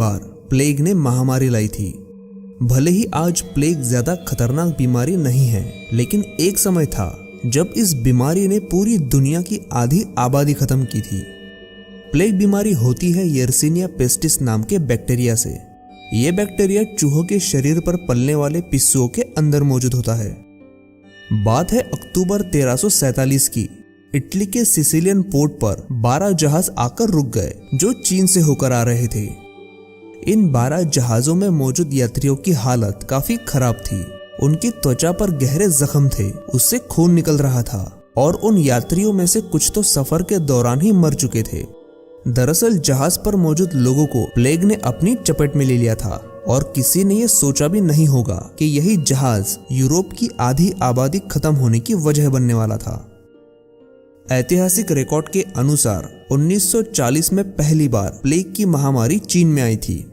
बार plague ने महामारी लाई थी। भले ही आज प्लेग ज्यादा खतरनाक बीमारी नहीं है, लेकिन एक समय था जब इस बीमारी ने पूरी दुनिया की आधी आबादी खत्म की थी। प्लेग बीमारी होती है यर्सीनिया पेस्टिस नाम के बैक्टीरिया से। यह बैक्टीरिया चूहों के शरीर पर पलने वाले पिस्सुओं के अंदर मौजूद होता है। बात है अक्टूबर 1347 की। इटली के सिसिलियन पोर्ट पर 12 जहाज आकर रुक गए जो चीन से होकर आ रहे थे। इन 12 जहाजों में मौजूद यात्रियों की हालत काफी खराब थी। उनकी त्वचा पर गहरे जख्म थे, उससे खून निकल रहा था और उन यात्रियों में से कुछ तो सफर के दौरान ही मर चुके थे। दरअसल जहाज पर मौजूद लोगों को प्लेग ने अपनी चपेट में ले लिया था और किसी ने यह सोचा भी नहीं होगा कि यही जहाज यूरोप की आधी आबादी खत्म होने की वजह बनने वाला था। ऐतिहासिक रिकॉर्ड के अनुसार 1940 में पहली बार प्लेग की महामारी चीन में आई थी।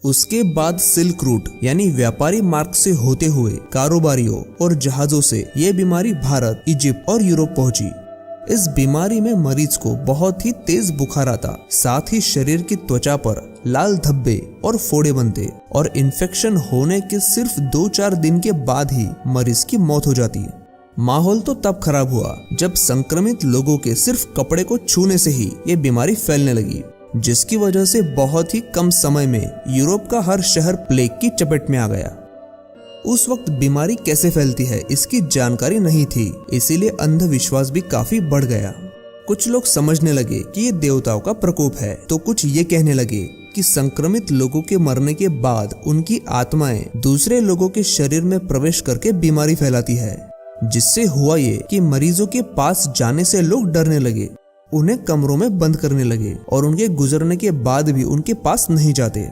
उसके बाद सिल्क रूट यानी व्यापारी मार्ग से होते हुए कारोबारियों और जहाजों से यह बीमारी भारत, इजिप्ट और यूरोप पहुंची। इस बीमारी में मरीज को बहुत ही तेज बुखार आता, साथ ही शरीर की त्वचा पर लाल धब्बे और फोड़े बनते और इन्फेक्शन होने के सिर्फ 2-4 दिन के बाद ही मरीज की मौत हो जाती। माहौल तो तब खराब हुआ जब संक्रमित लोगों के सिर्फ कपड़े को छूने से ही ये बीमारी फैलने लगी, जिसकी वजह से बहुत ही कम समय में यूरोप का हर शहर प्लेग की चपेट में आ गया। उस वक्त बीमारी कैसे फैलती है इसकी जानकारी नहीं थी, इसीलिए अंधविश्वास भी काफी बढ़ गया। कुछ लोग समझने लगे कि ये देवताओं का प्रकोप है, तो कुछ ये कहने लगे कि संक्रमित लोगों के मरने के बाद उनकी आत्माएं दूसरे लोगों के शरीर में प्रवेश करके बीमारी फैलाती है। जिससे हुआ ये कि मरीजों के पास जाने से लोग डरने लगे, उन्हें कमरों में बंद करने लगे और उनके गुजरने के बाद भी उनके पास नहीं जाते।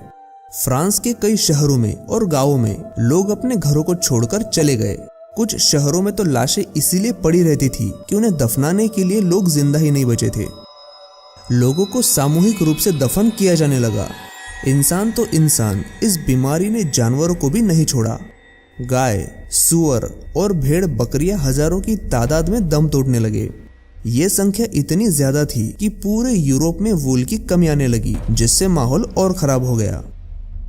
फ्रांस के कई शहरों में और गांवों में लोग अपने घरों को छोड़कर चले गए। कुछ शहरों में तो लाशें इसीलिए पड़ी रहती थी कि उन्हें दफनाने के लिए लोग जिंदा ही नहीं बचे थे। लोगों को सामूहिक रूप से दफन किया जाने लगा। इंसान तो इंसान, इस बीमारी ने जानवरों को भी नहीं छोड़ा। गाय, सुअर और भेड़ बकरियां हजारों की तादाद में दम तोड़ने लगे। ये संख्या इतनी ज्यादा थी कि पूरे यूरोप में वूल की कमी आने लगी, जिससे माहौल और खराब हो गया।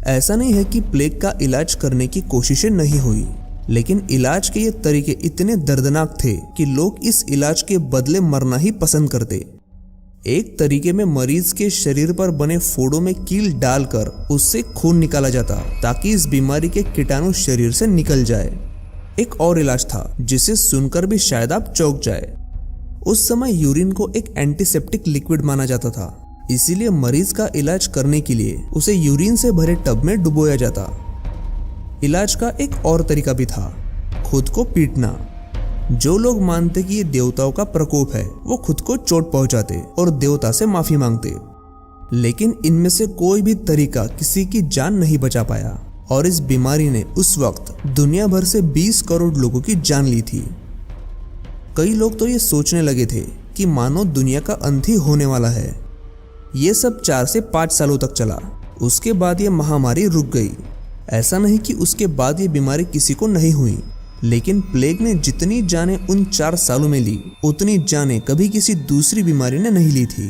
ऐसा नहीं है कि प्लेग का इलाज करने की कोशिशें नहीं हुई, लेकिन इलाज के ये तरीके इतने दर्दनाक थे कि लोग इस इलाज के बदले मरना ही पसंद करते। एक तरीके में मरीज के शरीर पर बने फोड़ों में कील डालकर उससे खून निकाला जाता ताकि इस बीमारी के कीटाणु शरीर से निकल जाए। एक और इलाज था जिसे सुनकर भी शायद आप चौंक जाए। उस समय यूरिन को एक एंटीसेप्टिक लिक्विड माना जाता था, इसीलिए मरीज का इलाज करने के लिए उसे यूरिन से भरे टब में डुबोया जाता। इलाज का एक और तरीका भी था, खुद को पीटना। जो लोग मानते कि ये देवताओं का प्रकोप है वो खुद को चोट पहुंचाते और देवता से माफी मांगते, लेकिन इनमें से कोई भी तरीका किसी की जान नहीं बचा पाया और इस बीमारी ने उस वक्त दुनिया भर से 20 करोड़ लोगों की जान ली थी। कई लोग तो ये सोचने लगे थे कि मानो दुनिया का अंत ही होने वाला है। ये सब 4 से 5 सालों तक चला, उसके बाद ये महामारी रुक गई। ऐसा नहीं कि उसके बाद ये बीमारी किसी को नहीं हुई, लेकिन प्लेग ने जितनी जानें उन 4 सालों में ली, उतनी जानें कभी किसी दूसरी बीमारी ने नहीं ली थी।